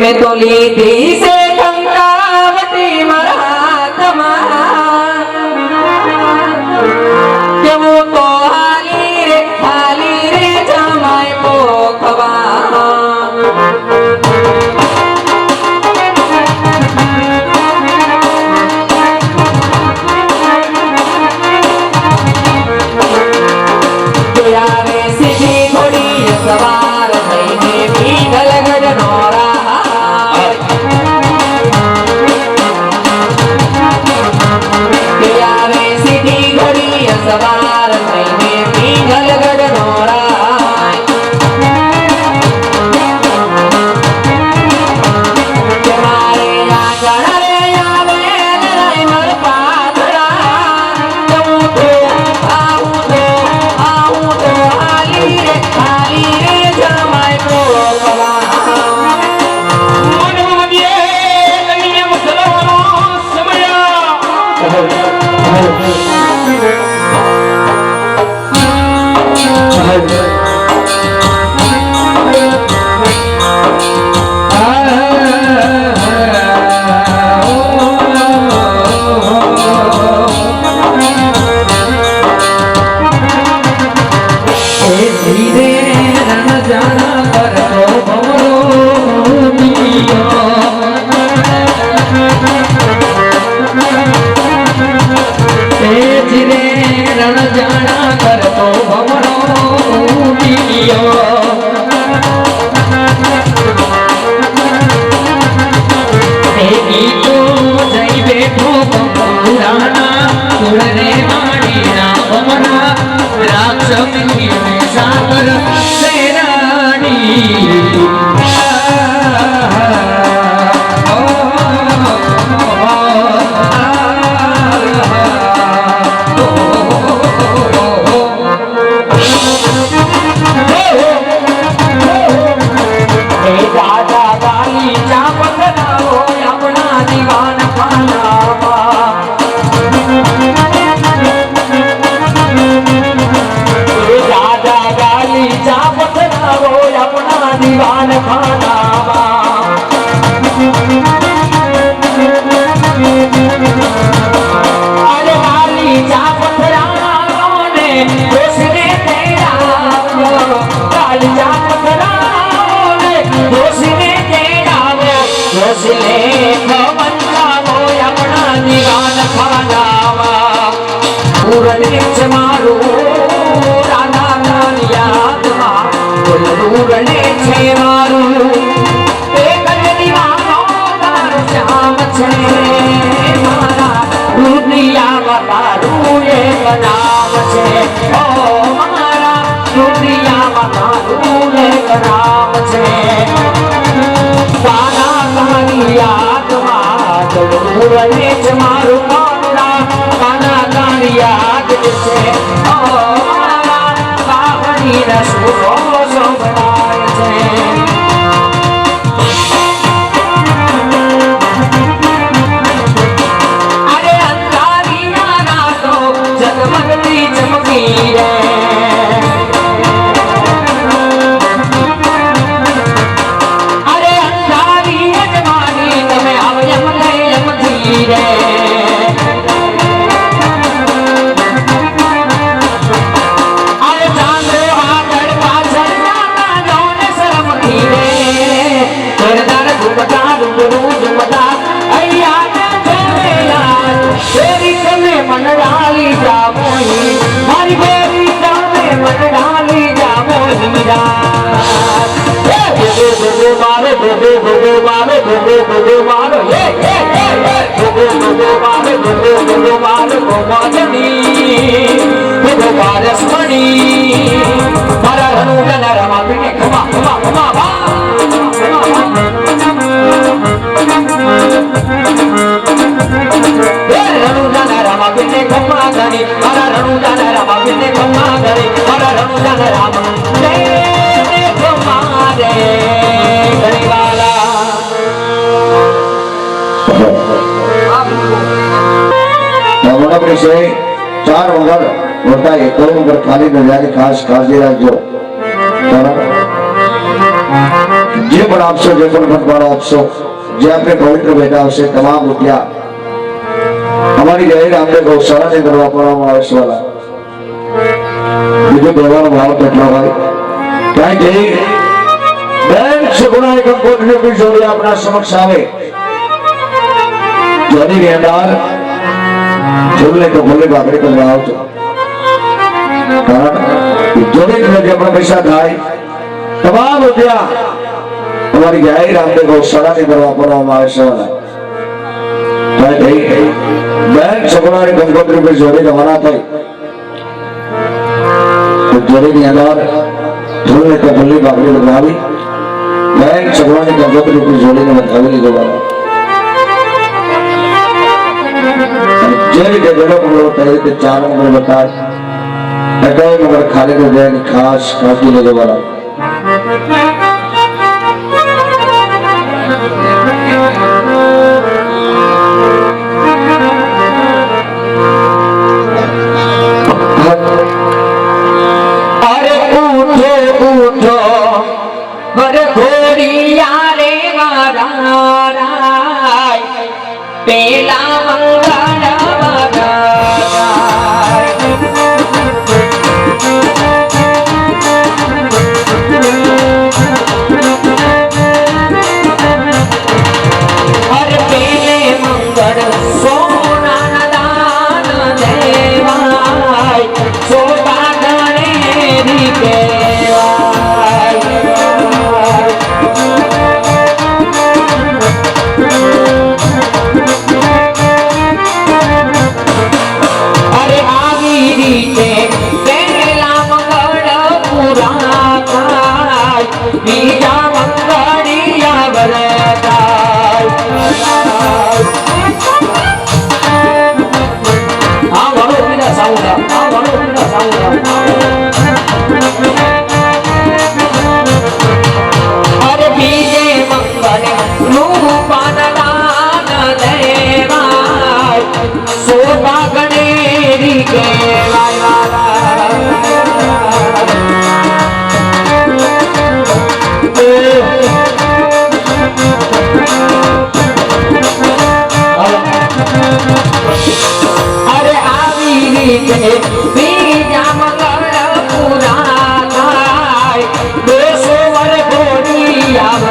मैं तो लीधी से कंकावती मरात्मा के वो तो हाली रे जमाए पोखवा यारे सीधी घोड़ी सवार थईने भीगल गजनोरा सवार थईने भीगल गजनोरा मारे आंगण रे आवे रे मर पाथरा आऊं तो हाली रे जमाए पोखवा मन मदिए कनिया मुसलमानो समया दीवान खानावा अरे हाली जा पथराओं ने दोषने तेरा हाली जा पथराओं ने दोषने तेरा दोषने भवंता वो अपना दीवान खानावा पूरन निच मारू राधा नान याद दूरने छे मारू एक दीवानो तारो श्याम छे मारा दुनिया बतारू एक नाम छे ओ मारा दुनिया बतारू एक नाम छे काना कानी याद मात दूरने छे मारू मारा काना कानी याद छे ओ मारा काहनी रसो अरे अंधारिया रातों जगमगती चमकी रे अरे अंधारी जमानी तमें आव यम गए यम धीरे मनडाली जामोही मारी बेरी जामे मनडाली जामोही भोगो मारो भोगो मारो भोगो मारो ये भोगो मारो गोमाजनी भोगो पारसमणि मारा रनु रमा बिने खमा खमा खमा बा रमा बिने खमा गनी मारा रनु रमा बिने खमा गनी मारा रनु रमा ने खमा रे गनी वाला नमूना परिचय 4 वगैर होता है तो वगैर खाली न जाए खास काळजी રાખજો જે પણ આપશો જે પણ ફટવાળો આપશો જે આપણે પવિત્ર બેઠા હશે તમામ રૂપિયા અમારી જય રામદેવ ગૌશાળાની અંદર વાપરવામાં આવે છે વાલા બીજો કહેવાનો ભાવ કેટલો હોય ક્યાં જઈ બેન સગુણા કંકોત્રી જોડી આપણા સમક્ષ આવે જોડીની અંદર જોડને તો ભલે ભાગડી કરવા આવજો કારણ જોડીને જે પણ પૈસા થાય તમામ રૂપિયા અમારી જય રામદેવ ગૌશાળાની અંદર વાપરવામાં આવે છે વાલા બેન સગુણાની કંકોત્રી પર જોડી રવાના થઈ જોડીની અંદર જોડને તો ભલે ભાગડી લગાવી બેન સગુણાની કંકોત્રી પર જોડીને વધાવી લીધો વાલા જે રીતે ગળો પગલો તે રીતે 4 નંબર બતાય 11 નંબર ખાલી હૃદયની ખાસ કાઢી લેજો વાલા અરે ઉઠો ઉઠો અરે ઘોડિયા રે મારા પેલા મંગળ બીજા મંગળ પૂરા થાય 200 વર્ષ ઘોડિયા